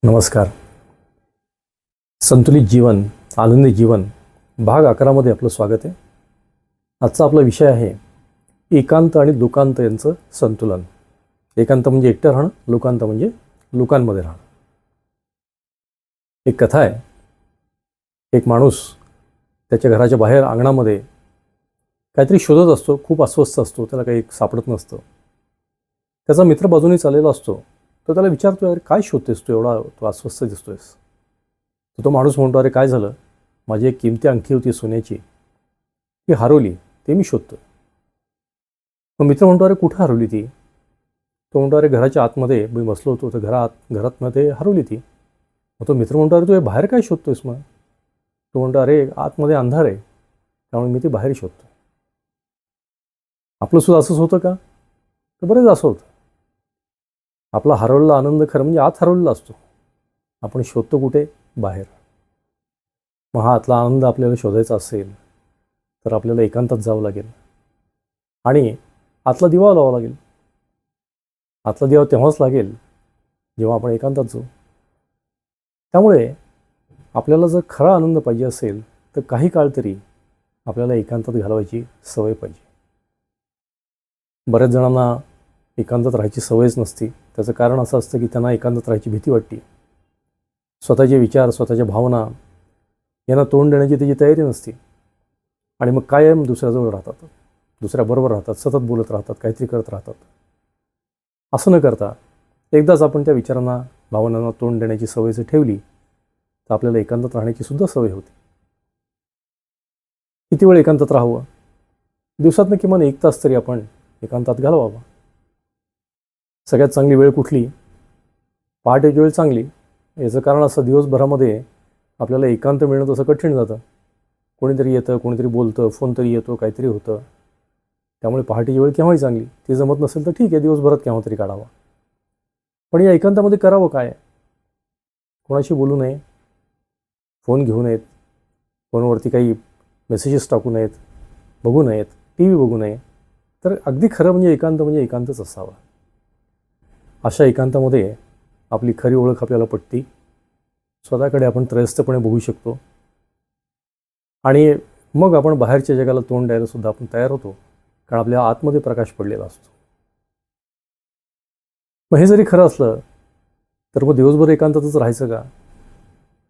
नमस्कार. संतुलित जीवन, आनंदी जीवन भाग 11 मध्ये आपलं स्वागत आहे. आजचा आपला विषय आहे एकांत आणि लोकांत यांचं संतुलन. एकांत म्हणजे एकटं राहणं, लोकांत म्हणजे लोकांमध्ये राहणं. एक कथा आहे. एक माणूस त्याच्या घराच्या बाहेर अंगणामध्ये काहीतरी शोधत असतो. खूप अस्वस्थ असतो, त्याला काही सापडत नसतं. त्याचा मित्र बाजूने चाललेला असतो. तो त्याला विचारतो, अरे काय शोधतेस तू, एवढा तू अस्वस्थ दिसतोयस. तो माणूस म्हणतो, अरे काय झालं, माझी एक किमती अंगठी होती सोन्याची, ती हरवली, ते मी शोधतो. मग मित्र म्हणतो, अरे कुठं हरवली ती. तो म्हणतो, अरे घराच्या आतमध्ये मी बसलो होतो, तर घरातमध्ये हरवली ती. मग तो मित्र म्हणतो, अरे तू हे बाहेर काय शोधतोयस. मग तो म्हणतो, अरे आतमध्ये अंधार आहे, त्यामुळे मी ती बाहेर शोधतो. आपलं सुद्धा असंच होतं का. तर बरेच असं होतं. आपला हरवलेला आनंद खरं म्हणजे आत हरवलेला असतो. आपण शोधतो कुठे, बाहेर. मग हा आतला आनंद आपल्याला शोधायचा असेल तर आपल्याला एकांतात जावं लागेल आणि आतला दिवा लावावा लागेल. आतला दिवा तेव्हाच लागेल जेव्हा आपण एकांतात जाऊ. त्यामुळे आपल्याला जर खरा आनंद पाहिजे असेल तर काही काळ तरी आपल्याला एकांतात घालवायची सवय पाहिजे. बऱ्याच जणांना एकांतात राहायची सवयच नसती. त्याचं कारण असं असतं की त्यांना एकांतात राहायची भीती वाटते. स्वतःचे विचार, स्वतःच्या भावना यांना तोंड देण्याची त्याची तयारी नसते आणि मग कायम दुसऱ्याजवळ राहतात, दुसऱ्याबरोबर राहतात, सतत बोलत राहतात, काहीतरी करत राहतात. असं न करता एकदाच आपण त्या विचारांना, भावनांना तोंड देण्याची सवय जर ठेवली तर आपल्याला एकांतात राहण्याची सुद्धा सवय होते. किती वेळ एकांतात राहावं. दिवसातनं किमान 1 तास तरी आपण एकांतात घालवावा. सगळ्यात चांगली वेळ कुठली. पहाटेची वेळ चांगली. याचं कारण असं, दिवसभरामध्ये आपल्याला एकांत मिळणं तसं कठीण जातं. कोणीतरी येतं, कोणीतरी बोलतं, फोन तरी येतो, काहीतरी होतं. त्यामुळे पहाटेची वेळ केव्हाही चांगली. ती जमत नसेल तर ठीक आहे, दिवसभरात केव्हा तरी काढावा. पण या एकांतामध्ये करावं काय. कोणाशी बोलू नये, फोन घेऊ नयेत, फोनवरती काही मेसेजेस टाकू नयेत, बघू नयेत, टी व्ही बघू नये. तर अगदी खरं म्हणजे एकांतच असावा. अशा एकांतामध्ये आपली खरी ओळख आपल्याला पटते. स्वतःकडे आपण त्रयस्थपणे बघू शकतो आणि मग आपण बाहेरच्या जगाला तोंड द्यायला सुद्धा आपण तयार होतो, कारण आपल्या आतमध्ये प्रकाश पडलेला असतो. मग हे जरी खरं असलं तर मग दिवसभर एकांतातच राहायचं का.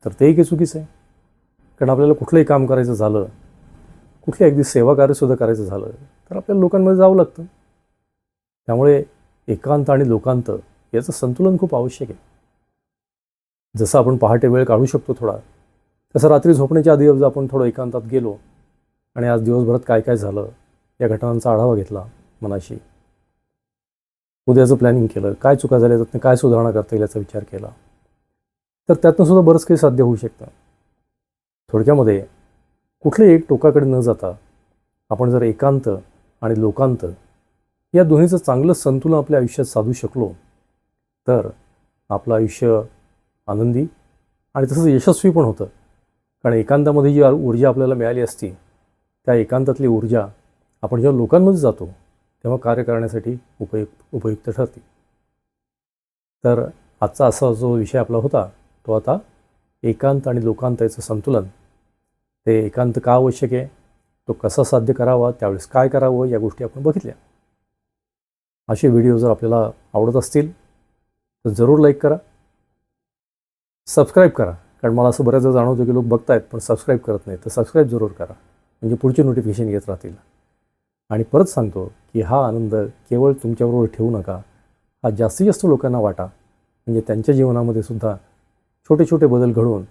तर तेही काही चुकीचं आहे. कारण आपल्याला कुठलंही काम करायचं झालं, कुठली अगदी सेवाकार्यसुद्धा करायचं झालं तर आपल्याला लोकांमध्ये जावं लागतं. त्यामुळे एकांत आणि लोकांत याचं संतुलन खूप आवश्यक आहे. जसं आपण पहाटे वेळ काढू शकतो थोडा, तसं रात्री झोपण्याच्या आधी जर आपण थोडं एकांतात गेलो आणि आज दिवसभरात काय काय झालं या घटनांचा आढावा घेतला मनाशी, उद्याचं प्लॅनिंग केलं, काय चुका झाल्या त्यातनं काय सुधारणा करता येईल याचा विचार केला, तर त्यातनं सुद्धा बरंच काही साध्य होऊ शकतं. थोडक्यामध्ये कुठल्याही एक टोकाकडे न जाता आपण जर एकांत आणि लोकांत या दोन्हीचं चांगलं संतुलन आपल्या आयुष्यात साधू शकलो तर आपलं आयुष्य आनंदी आणि तसंच यशस्वी पण होतं. कारण एकांतामध्ये जी ऊर्जा आपल्याला मिळाली असती, त्या एकांतातली ऊर्जा आपण जेव्हा लोकांमध्ये जातो तेव्हा कार्य करण्यासाठी उपयुक्त ठरते. तर आजचा असा जो विषय आपला होता तो आता एकांत आणि लोकांत याचं संतुलन. ते एकांत का आवश्यक आहे, तो कसा साध्य करावा, त्यावेळेस काय करावं, या गोष्टी आपण बघितल्या. असे व्हिडिओ जर आपल्याला आवडत असतील तर जरूर लाईक करा, सबस्क्राईब करा. कारण मला असं बऱ्याचदा जाणवतं की लोक बघतायत पण सबस्क्राईब करत नाहीत. तर सबस्क्राईब जरूर करा, म्हणजे पुढचे नोटिफिकेशन येत राहतील. आणि परत सांगतो की हा आनंद केवळ तुमच्याबरोबर ठेवू नका, हा जास्तीत जास्त लोकांना वाटा, म्हणजे त्यांच्या जीवनामध्ये सुद्धा छोटे छोटे बदल घडवून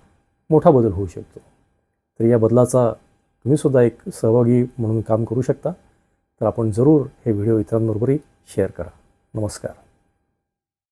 मोठा बदल होऊ शकतो. तर या बदलाचा तुम्हीसुद्धा एक सहभागी म्हणून काम करू शकता. तर आपण जरूर हे व्हिडिओ इतरांबरोबरही शेअर करा. नमस्कार.